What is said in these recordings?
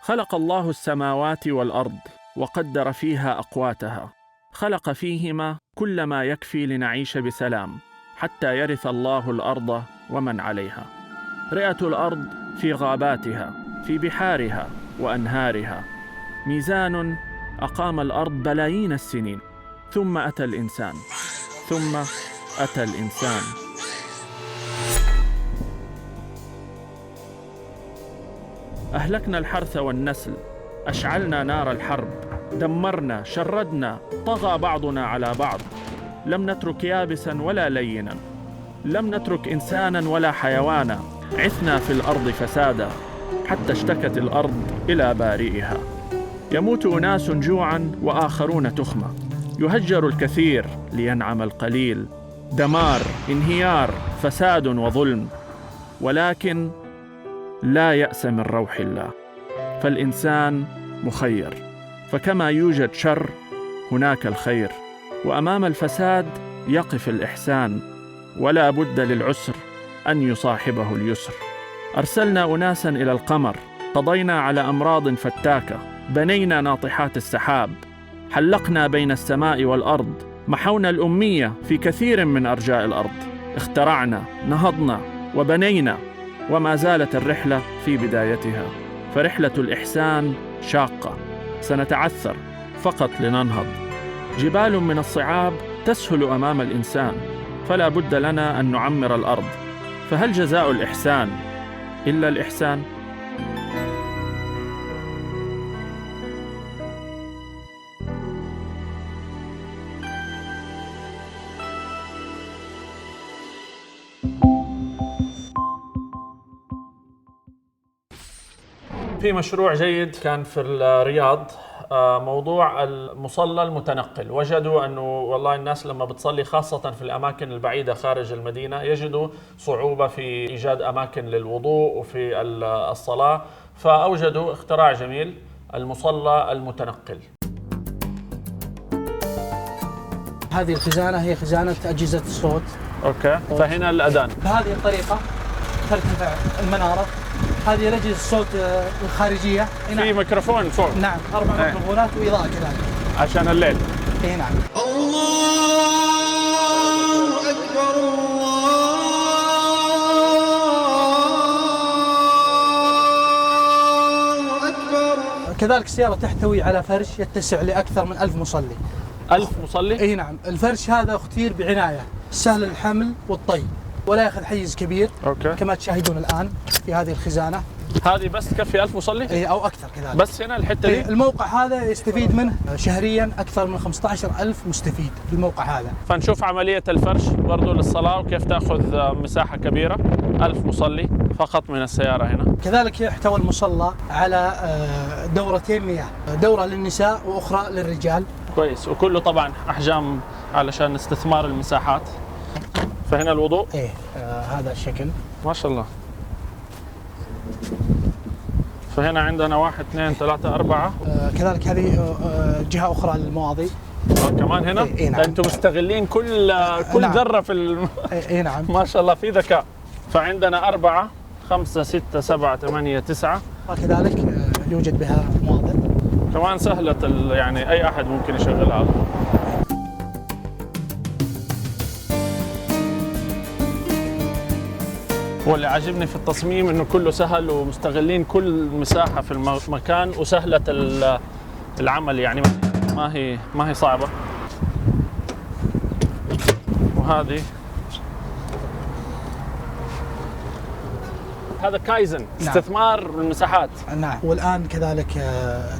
خلق الله السماوات والأرض وقدر فيها أقواتها، خلق فيهما كل ما يكفي لنعيش بسلام حتى يرث الله الأرض ومن عليها. رئة الأرض في غاباتها، في بحارها وأنهارها، ميزان أقام الأرض بلايين السنين، ثم أتى الإنسان. أهلكنا الحرث والنسل، أشعلنا نار الحرب، دمرنا، شردنا، طغى بعضنا على بعض، لم نترك يابسا ولا لينا، لم نترك إنسانا ولا حيوانا، عثنا في الأرض فسادا حتى اشتكت الأرض إلى بارئها. يموت أناس جوعا وآخرون تخمة، يهجر الكثير لينعم القليل، دمار، انهيار، فساد وظلم، ولكن لا يأس من روح الله، فالإنسان مخير، فكما يوجد شر هناك الخير، وأمام الفساد يقف الإحسان، ولا بد للعسر أن يصاحبه اليسر. أرسلنا أناسا إلى القمر، قضينا على أمراض فتاكة، بنينا ناطحات السحاب، حلقنا بين السماء والأرض، محونا الأمية في كثير من أرجاء الأرض، اخترعنا، نهضنا وبنينا، وما زالت الرحلة في بدايتها، فرحلة الإحسان شاقة، سنتعثر فقط لننهض. جبال من الصعاب تسهل أمام الإنسان، فلا بد لنا أن نعمر الأرض، فهل جزاء الإحسان إلا الإحسان؟ في مشروع جيد كان في الرياض، موضوع المصلى المتنقل. وجدوا أنه والله الناس لما بتصلي خاصة في الأماكن البعيدة خارج المدينة يجدوا صعوبة في إيجاد أماكن للوضوء وفي الصلاة، فأوجدوا اختراع جميل، المصلى المتنقل. هذه الخزانة هي خزانة أجهزة الصوت. أوكي، فهنا الأذان. بهذه الطريقة ترتفع المنارة، هذه الأجهزة الصوت الخارجية. في ميكروفون فوق. نعم، 4 ميكروفونات وإضاءة كذلك عشان الليل. إيه نعم. الله أكبر، الله أكبر. كذلك السيارة تحتوي على فرش يتسع لأكثر من 1000 مصلي. 1000 مصلي؟ إيه نعم. الفرش هذا اختير بعناية، سهل الحمل والطي، ولا يأخذ حيز كبير. أوكي. كما تشاهدون الآن في هذه الخزانة. هذه بس تكفي 1000 مصلي؟ إيه أو أكثر كذلك. بس هنا الحتة دي؟ الموقع هذا يستفيد منه شهريا أكثر من 15,000 مستفيد في الموقع هذا. فنشوف عملية الفرش برضو للصلاة وكيف تأخذ مساحة كبيرة. 1000 مصلي فقط من السيارة هنا. كذلك يحتوي المصلى على دورتين مياه، دورة للنساء وأخرى للرجال. كويس، وكله طبعا أحجام علشان استثمار المساحات. فهنا الوضوء؟ إيه هذا الشكل. ما شاء الله. فهنا عندنا 1 2 3 4. كذلك هذه جهة أخرى للمواضيع. كمان هنا؟ إيه نعم. أنتم مستغلين كل نعم. ذرة في إيه نعم. ما شاء الله في ذكاء. فعندنا 4 5 6 7 8 9. وكذلك يوجد بها مواضع. كمان سهلة يعني أي أحد ممكن يشغلها. واللي عاجبني في التصميم انه كله سهل ومستغلين كل مساحة في المكان وسهلة العمل، يعني ما هي صعبة. وهذه هذا كايزن. نعم. استثمار المساحات. نعم. والآن كذلك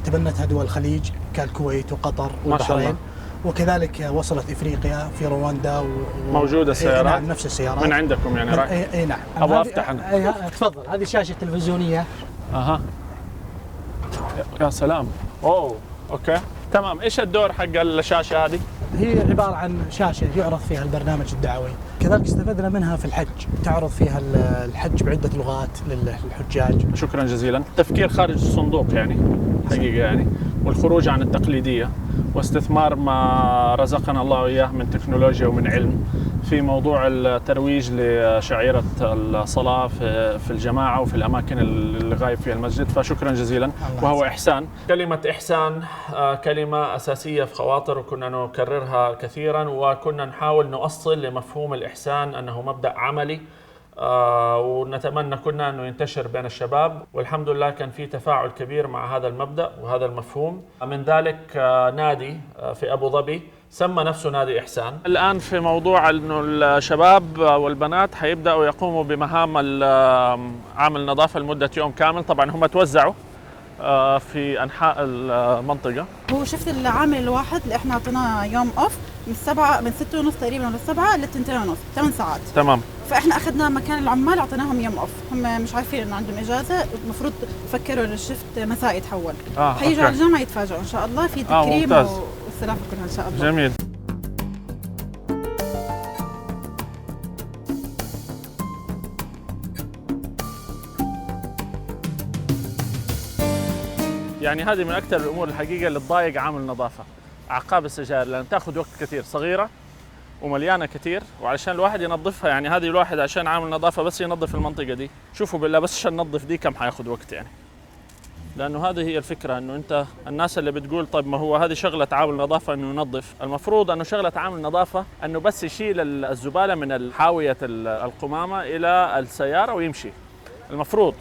تبنتها دول الخليج كالكويت وقطر والبحرين، وكذلك وصلت إفريقيا في رواندا موجودة السيارات. نعم نفس السيارات من عندكم يعني راح. اي نعم. ابغى افتح انا. تفضل. هذه شاشة تلفزيونية. اها يا سلام. اوه اوكي تمام. ايش الدور حق الشاشة هذه؟ هي عبارة عن شاشة يعرض فيها البرنامج الدعوي. كذلك استفدنا منها في الحج، تعرض فيها الحج بعدة لغات للحجاج. شكرا جزيلا. تفكير خارج الصندوق يعني حقيقة يعني، والخروج عن التقليدية. واستثمار ما رزقنا الله إياه من تكنولوجيا ومن علم في موضوع الترويج لشعيرة الصلاة في الجماعة وفي الأماكن اللي غايب فيها المسجد، فشكرا جزيلا. وهو إحسان. كلمة إحسان كلمة أساسية في خواطر وكنا نكررها كثيرا، وكنا نحاول نؤصل لمفهوم الإحسان أنه مبدأ عملي، ونتمنى كنا أنه ينتشر بين الشباب، والحمد لله كان في تفاعل كبير مع هذا المبدأ وهذا المفهوم. من ذلك نادي في أبو ظبي سمى نفسه نادي إحسان. الآن في موضوع أنه الشباب والبنات حيبدأوا يقوموا بمهام عمل نظافة لمدة يوم كامل. طبعا هم توزعوا في أنحاء المنطقة. هو شفت العامل الواحد اللي احنا اعطيناه يوم اوف من 6:30 تقريبا ل7 ل 2:30 8 ساعات. تمام. فاحنا اخذنا مكان العمال اعطيناهم يوم اوف، هم مش عارفين انه عندهم اجازه، المفروض يفكروا الشفت مساء يتحول. حيجوا على الجامعه يتفاجئوا ان شاء الله في تكريم والسلامه كلها ان شاء الله. جميل. يعني هذه من أكثر الأمور الحقيقة اللي تضايق عامل النظافة، أعقاب السجائر، لأن تأخذ وقت كثير، صغيرة ومليانة كثير، وعلشان الواحد ينظفها يعني هذه الواحد عشان عامل نظافة بس ينظف المنطقة دي، شوفوا بالله بس عشان ننظف دي كم حياخذ وقت يعني. لأنه هذه هي الفكرة، إنه أنت الناس اللي بتقول طيب ما هو هذه شغلة عامل نظافة إنه ينظف، المفروض إنه شغلة عامل نظافة إنه بس يشيل الزبالة من حاوية القمامة إلى السيارة ويمشي. المفروض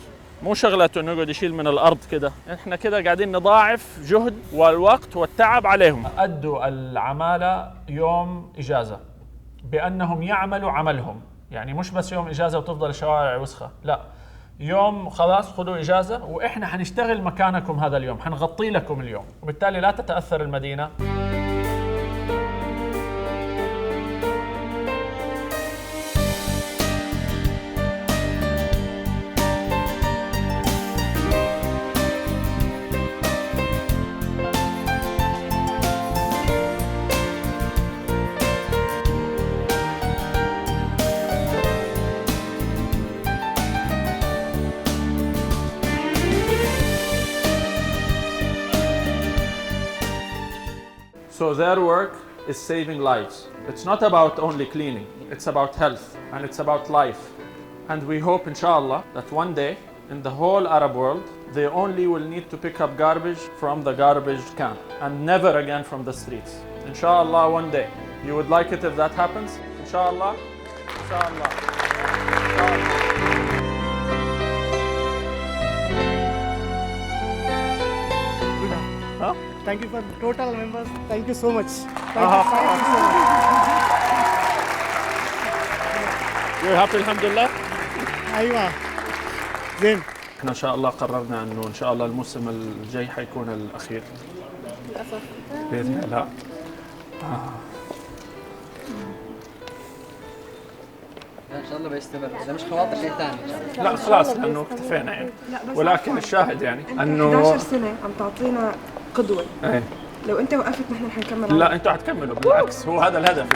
مو شغلته انه يقعد يشيل من الارض كده. احنا كده قاعدين نضاعف جهد والوقت والتعب عليهم. ادوا العماله يوم اجازه بانهم يعملوا عملهم، يعني مش بس يوم اجازه وتفضل الشوارع وسخه، لا، يوم خلاص خذوا اجازه واحنا حنشتغل مكانكم هذا اليوم، حنغطي لكم اليوم، وبالتالي لا تتاثر المدينه. So their work is saving lives. It's not about only cleaning, it's about health and it's about life. And we hope, inshallah, that one day in the whole Arab world, they only will need to pick up garbage from the garbage can and never again from the streets. Inshallah, one day. You would like it if that happens? Inshallah? Inshallah. Inshallah. Huh? Thank you for total members. Thank you so much. Thank you so much. You're happy الحمد لله؟ أيوة. زين. احنا ان شاء الله قررنا انه ان شاء الله الموسم الجاي حيكون الاخير. للاسف. باذن الله. ان شاء الله بيستمر، اذا مش خواطر شيء ثاني ان شاء الله. لا خلاص لانه اكتفينا يعني. ولكن الشاهد يعني انه 11 سنة عم تعطينا قدوة. ايه. لو انت وقفت نحن حنكمل. لا انتوا حتكملوا بالعكس، هو هذا الهدف.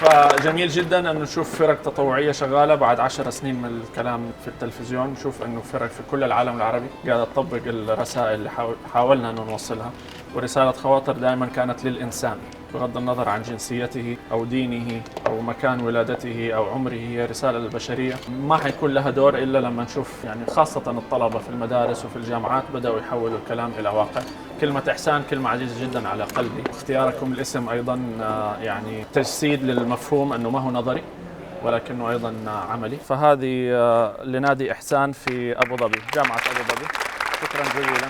فجميل جدا انه نشوف فرق تطوعيه شغاله بعد 10 سنين من الكلام في التلفزيون، نشوف انه فرق في كل العالم العربي قاعده تطبق الرسائل اللي حاولنا انه نوصلها. ورساله خواطر دائما كانت للانسان بغض النظر عن جنسيته او دينه او مكان ولادته او عمره، هي رساله للبشريه ما حيكون لها دور الا لما نشوف يعني خاصه الطلبه في المدارس وفي الجامعات بداوا يحولوا الكلام الى واقع. كلمه احسان كلمه عزيزه جدا على قلبي، واختياركم الاسم ايضا يعني تجسيد للمفهوم انه ما هو نظري ولكنه ايضا عملي. فهذه لنادي احسان في ابو ظبي، جامعه ابو ظبي. شكرا جزيلا.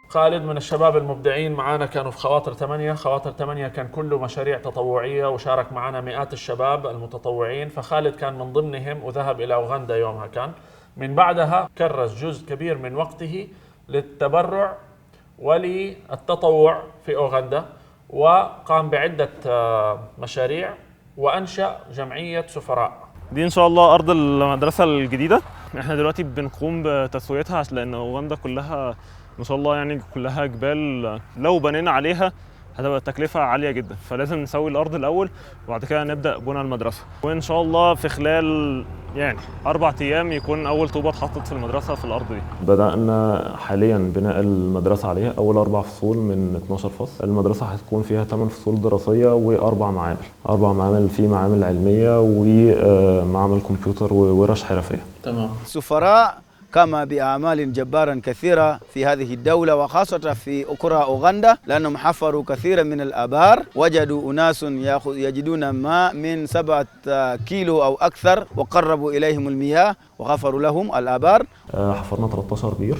خالد من الشباب المبدعين معنا كانوا في خواطر 8. خواطر 8 كان كله مشاريع تطوعية وشارك معنا مئات الشباب المتطوعين، فخالد كان من ضمنهم وذهب إلى أوغندا يومها. كان من بعدها كرس جزء كبير من وقته للتبرع وللتطوع في أوغندا، وقام بعدة مشاريع وأنشأ جمعية سفراء. دي ان شاء الله ارض المدرسه الجديده. احنا دلوقتي بنقوم بتسويتها لان اوغندا كلها ما شاء الله يعني كلها جبال، لو بنينا عليها هتبقى التكلفة عالية جدا، فلازم نسوي الأرض الأول وبعد كده نبدأ بناء المدرسة. وإن شاء الله في خلال يعني 4 أيام يكون أول طوبة اتحطت في المدرسة في الأرض دي. بدأنا حاليا بناء المدرسة عليها، أول 4 فصول من 12 فصل. المدرسة هتكون فيها 8 فصول دراسية و4 معامل. 4 معامل، في معامل علمية ومعامل كمبيوتر وورش حرفية. تمام. السفراء قام بأعمال جبارة كثيرة في هذه الدولة وخاصة في قرى أوغندا، لأنهم حفروا كثيرا من الآبار، وجدوا أناس يجدون ماء من 7 كيلو أو أكثر وقربوا إليهم المياه وغفروا لهم الآبار. حفرنا 13 بير.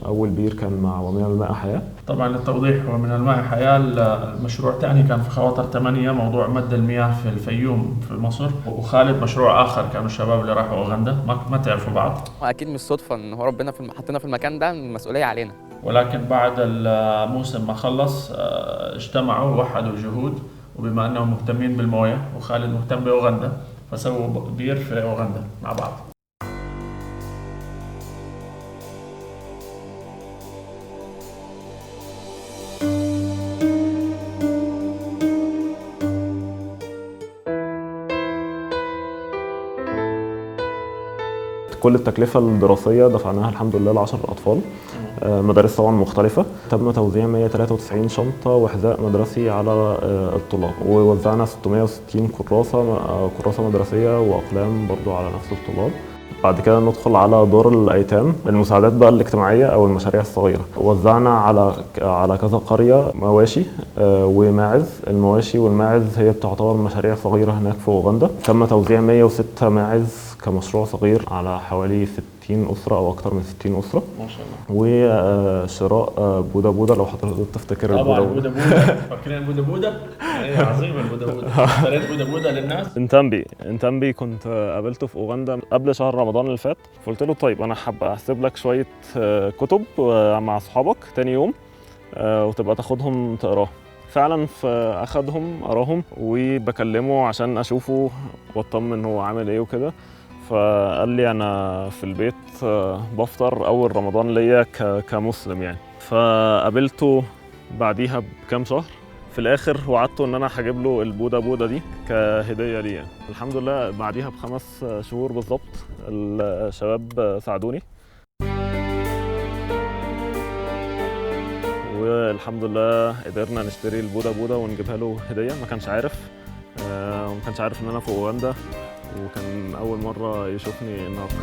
أول بير كان مع ومن الماء حياة. طبعا للتوضيح، ومن الماء حياة المشروع الثاني كان في خواطر 8 موضوع مد المياه في الفيوم في مصر، وخالد مشروع آخر كانوا الشباب اللي راحوا أوغندا ما تعرفوا بعض. واكيد مش صدفه ان هو ربنا حطينا في المكان ده، المسؤوليه علينا. ولكن بعد الموسم ما خلص اجتمعوا ووحدوا الجهود، وبما أنهم مهتمين بالموية وخالد مهتم بأوغندا فسووا بير في أوغندا مع بعض. كل التكلفة الدراسية دفعناها الحمد لله ل10 أطفال. مدارس طبعا مختلفة. تم توزيع 193 شنطة وحذاء مدرسي على الطلاب، ووزعنا 660 كراسة مدرسية وأقلام برضو على نفس الطلاب. بعد كده ندخل على دور الأيتام، المساعدات بقى الاجتماعية أو المشاريع الصغيرة. وزعنا على كذا قرية مواشي وماعز. المواشي والماعز هي بتعتبر مشاريع صغيرة هناك في أوغندا. تم توزيع 106 ماعز كمشروع صغير على حوالي 60 أسرة أو أكثر من 60 أسرة. ما شاء الله. وشراء بودا لو حضرتك تفتكر طبعا بودا فاكرين بودا هي عظيمة. البودا اشتريت بودا للناس. انتمبي كنت قابلته في أوغندا قبل شهر رمضان اللي فات، قلت له طيب أنا حابة أحسب لك شوية كتب مع أصحابك تاني يوم وتبقى تاخدهم تقراهم. فعلا فأخدهم قراهم وبكلمه عشان أشوفه واطمن هو عامل إيه وكده. فقال لي أنا في البيت بفطر أول رمضان ليا كمسلم يعني. فقابلته بعديها بكام شهر، في الآخر وعدته إن أنا هجيب له البودا دي كهدية ليه يعني. الحمد لله بعديها ب5 شهور بالظبط الشباب ساعدوني، والحمد لله قدرنا نشتري البودا ونجيبها له هدية. ما كانش عارف إن أنا في أوغندا، وكان أول مرة يشوفني النهارده.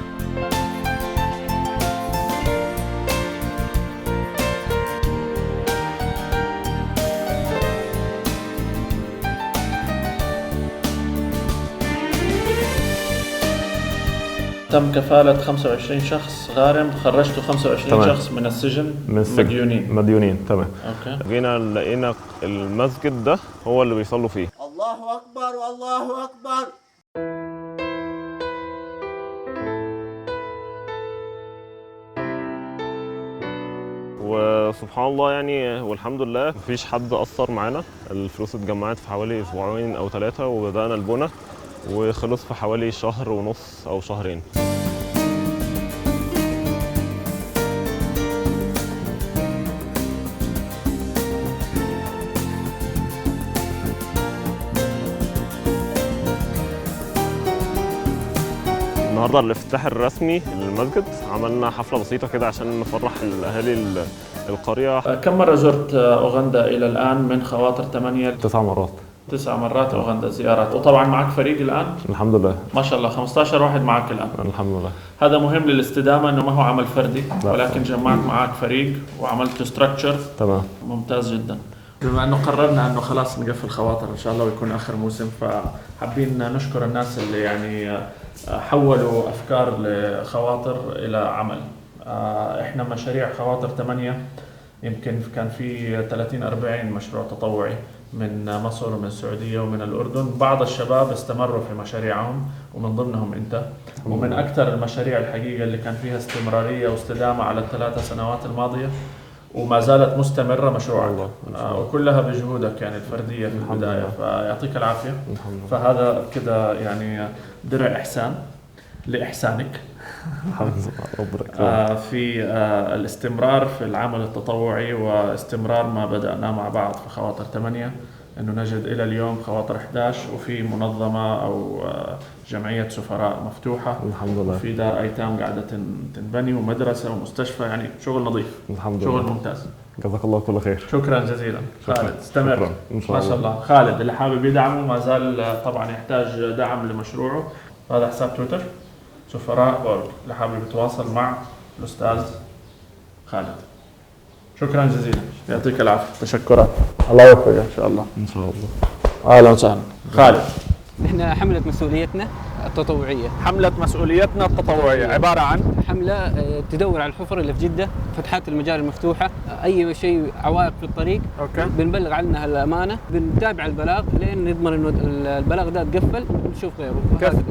تم كفالة 25 شخص غارم، خرجتوا 25 شخص من السجن مديونين. تمام. اوكي. جينا لقينا المسجد ده هو اللي بيصلوا فيه. الله أكبر والله أكبر. وسبحان الله يعني والحمد لله مفيش حد قصر معانا. الفلوس اتجمعت في حوالي 2 أو 3 وبدأنا البناء، وخلص في حوالي 1.5 شهر أو 2 شهر. النهارده الافتتاح الرسمي للمسجد، عملنا حفلة بسيطة كده عشان نفرح الأهالي القرية. كم مرة زرت أوغندا إلى الآن من خواطر 8؟ 9 مرات. 9 مرات أوغندا زيارات، وطبعا معك فريق الآن؟ الحمد لله. ما شاء الله 15 واحد معك الآن. الحمد لله. هذا مهم للاستدامة، إنه ما هو عمل فردي ولكن جمعت معك فريق وعملت ستراكشر. تمام. ممتاز جدا. بما أنه قررنا أنه خلاص نقفل خواطر إن شاء الله ويكون آخر موسم، فحابين نشكر الناس اللي يعني حولوا أفكار لخواطر إلى عمل. إحنا مشاريع خواطر 8 يمكن كان في 30-40 مشروع تطوعي من مصر ومن السعودية ومن الأردن. بعض الشباب استمروا في مشاريعهم ومن ضمنهم أنت، ومن أكثر المشاريع الحقيقة اللي كان فيها استمرارية واستدامة على ال3 سنوات الماضية وما زالت مستمرة مشروعك، وكلها بجهودك يعني الفردية في البداية، فيعطيك العافية. فهذا كده يعني درع إحسان لإحسانك. الحمد لله ربنا في الاستمرار في العمل التطوعي واستمرار ما بدأناه مع بعض في خواطر 8 أنه نجد إلى اليوم خواطر 11 وفي منظمة أو جمعية سفراء مفتوحة الحمد لله. وفي دار أيتام قاعدة تنبني ومدرسة ومستشفى، يعني شغل نظيف. الحمد لله. شغل ممتاز. جزاك الله كل خير. شكرا جزيلا. شكرا. خالد استمر. شكرا. إن شاء ما الله. شاء الله. خالد اللي حابب يدعمه ما زال طبعا يحتاج دعم لمشروعه. هذا حساب تويتر سفراء أورج اللي حابب يتواصل مع الأستاذ خالد. شكرا جزيلا. يعطيك العافية. تشكرات. الله يوفقك إن شاء الله. إن شاء الله. أهلا وسهلا. خالد. نحن حملة مسؤوليتنا التطوعية. حملة مسؤوليتنا التطوعية عبارة عن حملة تدور على الحفر اللي في جدة، فتحات المجال المفتوحة، أي شيء عوائق في الطريق أوكي. بنبلغ عنها الأمانة، بنتابع البلاغ لين نضمن إنه البلاغ ده تقفل ونشوف غيره.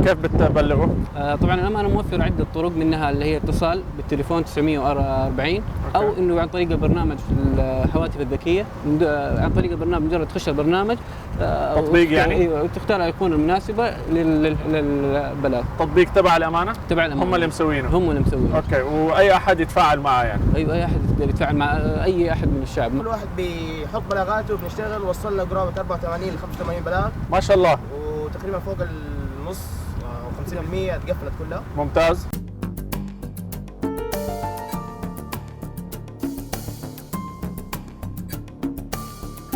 كيف بتبلغوا؟ طبعا الأمانة موفرة عدة طرق، منها اللي هي اتصال بالتليفون 940 أو إنه عن طريق البرنامج في الهواتف الذكية. عن طريق البرنامج مجرد تخش البرنامج تطبيق يعني؟ أيوة، وتختار الأيقونة المناسبة للبلاغ. تطبيق تبع الأمانة؟ تبع الأمانة. هم اللي مسوينه. هم اللي مسوينه. اوكي، واي احد يتفاعل معه يعني؟ ايوه، اي احد يقدر يتفاعل مع اي احد من الشعب. كل واحد بيحط بلاغاته وبنشتغل، وصلنا قرابه 84 ل 85 بلاغ ما شاء الله. وتقريبا فوق النص 50% اتقفلت كلها. ممتاز.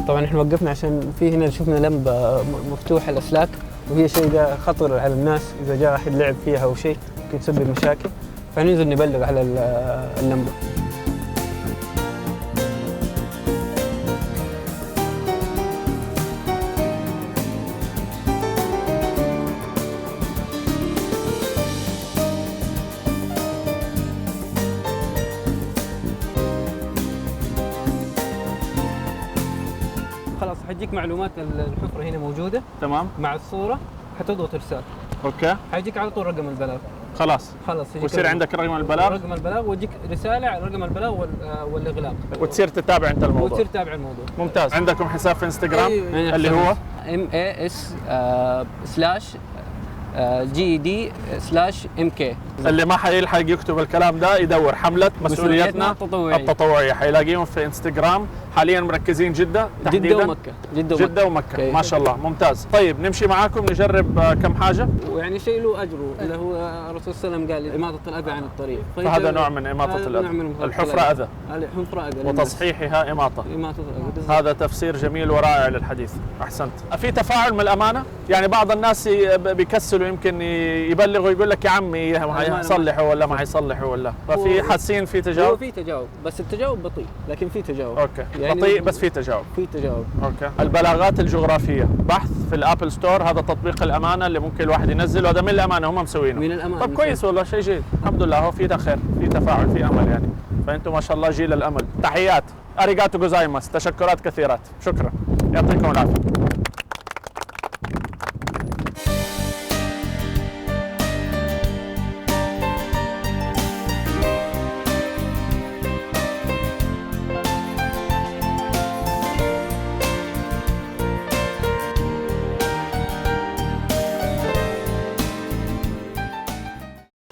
طبعا احنا وقفنا عشان في هنا شفنا لمبه مفتوحه الاسلاك، وهي شيء ده خطر على الناس، اذا جاء احد لعب فيها او شيء ممكن تسبب مشاكل، فننزل نبلغ على اللمبه. خلاص حتجيك معلومات الحفرة هنا موجودة. تمام. مع الصورة حتضغط ارسال. اوكي. حيجيك على طول رقم البلاغ. خلاص ويصير عندك رقم البلاغ. رقم البلاغ ويجيك رسالة على رقم البلاغ والاغلاق. وتصير تتابع انت الموضوع. وتصير تتابع الموضوع. ممتاز. عندكم حساب في انستغرام؟ أيوة. اللي هو MAS/GED/MK. اللي ما حيلحق يكتب الكلام ده يدور حملة مسؤوليتنا التطوعية، حيلاقيهم في انستغرام. حاليا مركزين جدة تحديدا. جدة ومكة. ما شاء الله. ممتاز. طيب نمشي معاكم نجرب كم حاجة، ويعني شيء له اجره، اللي هو الرسول صلى الله عليه وسلم قال اماطة الاذى عن الطريق، فهذا نوع من اماطة الاذى. الحفرة اذى وتصحيحها اماطة. هذا تفسير جميل ورائع للحديث. احسنت. في تفاعل من الامانة، يعني بعض الناس بيكسلوا يمكن يبلغوا يقول لك يا عمي حيصلحوا ولا ما حيصلحوا ولا، ففي حاسين في تجاوب. هو في تجاوب بس التجاوب بطيء، لكن في تجاوب. اوكي. يعني بطيء بس في تجاوب. اوكي. البلاغات الجغرافية بحث في الابل ستور، هذا تطبيق الامانة اللي ممكن الواحد ينزله، هذا من الامانة هم مسوينه. من الامانة. طب كويس والله، شيء جيد. الحمد لله، هو في خير، في تفاعل، في امل يعني. فانتم ما شاء الله جيل الامل. تحيات. اريغاتو جوزايماس. تشكرات كثيرات. شكرا. يعطيكم العافية.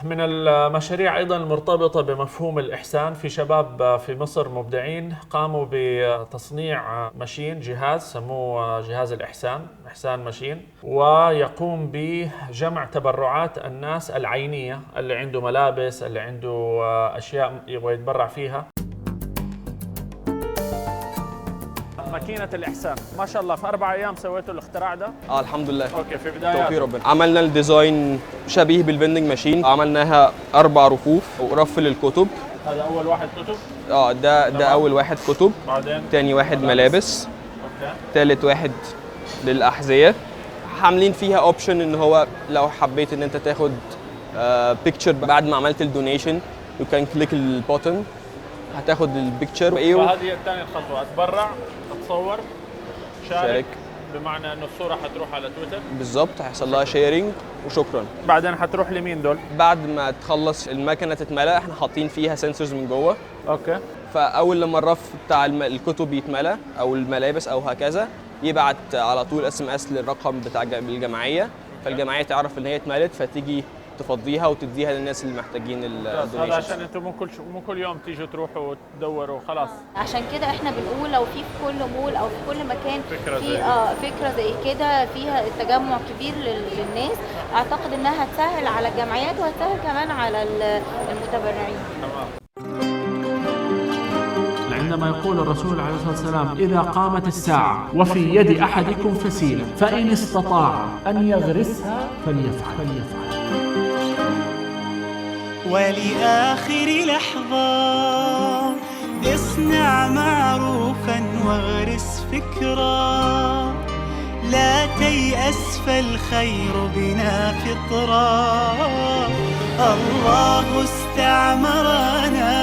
من المشاريع أيضا المرتبطة بمفهوم الإحسان، في شباب في مصر مبدعين قاموا بتصنيع ماشين، جهاز سموه جهاز الإحسان، إحسان ماشين، ويقوم بجمع تبرعات الناس العينية، اللي عنده ملابس، اللي عنده أشياء يبغى يتبرع فيها. ماكينة الإحسان ما شاء الله، في 4 أيام سويتوا الاختراع ده؟ الحمد لله. اوكي. في بداية توفيق ربنا. عملنا الديزاين شبيه بالفندنج ماشين، عملناها 4 رفوف ورف للكتب. هذا أول واحد كتب؟ ده أول واحد كتب. بعدين تاني واحد ملابس. اوكي. تالت واحد للأحذية. عاملين فيها اوبشن ان هو لو حبيت ان انت تاخد بيكتشر بعد ما عملت الدونيشن، يو كان كليك البوتن هتاخد البيكتشر. فهذه الثانية الخطوة، اتبرع، اتصور، شارك، بمعنى انه الصورة حتروح على تويتر. بالظبط، هيحصل لها شيرنج وشكرا. بعدين حتروح لمين دول؟ بعد ما تخلص المكنة تتملى، احنا حاطين فيها سنسورز من جوه. اوكي. فاول لما الرف بتاع الكتب يتملى او الملابس او هكذا، يبعت على طول SMS للرقم بتاع الجمعية، فالجمعية تعرف ان هي اتملت، فتيجي تفضيها وتديها للناس اللي محتاجين الدونيشنز. هذا عشان انتم مو كل يوم تيجوا تروحوا تدوروا خلاص. عشان كده احنا بنقول لو في كل مول او في كل مكان فكرة في زي فكره زي كده فيها تجمع كبير للناس، اعتقد انها هتسهل على الجمعيات وهتسهل كمان على المتبرعين. عندما يقول الرسول عليه الصلاة والسلام إذا قامت الساعة وفي يد أحدكم فسيلة فإن استطاع أن يغرسها فليفعل. ولآخر لحظة اصنع معروفا واغرس فكرا، لا تيأس فالخير بنا فطرا. الله استعمرنا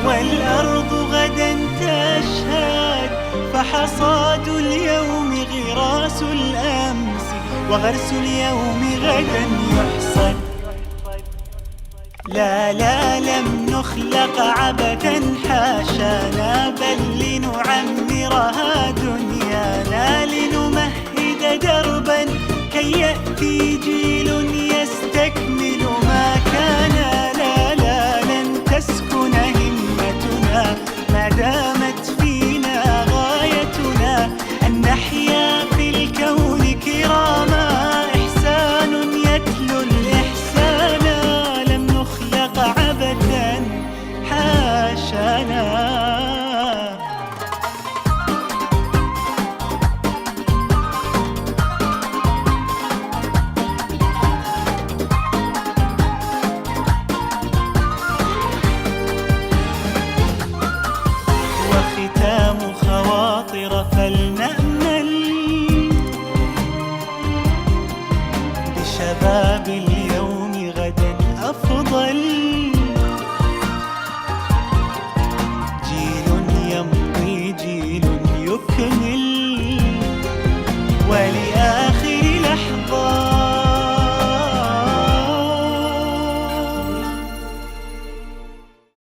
والأرض غدا تشهد، فحصاد اليوم غراس الأمس وغرس اليوم غدا يحصد. لا لم نخلق عبثا حاشانا، بل لنعمرها دنيانا، لنمهد دربا كي يأتي جيل يستكمل ما كان. لا لن تسكن همتنا ما دامت فينا غايتنا، أن نحيا في الكون كراما، إحسان يتلو الإحسان، لم نخلق عبثا حاشانا. وختام خواطر فلنأمل بشباب اليوم غدا أفضل.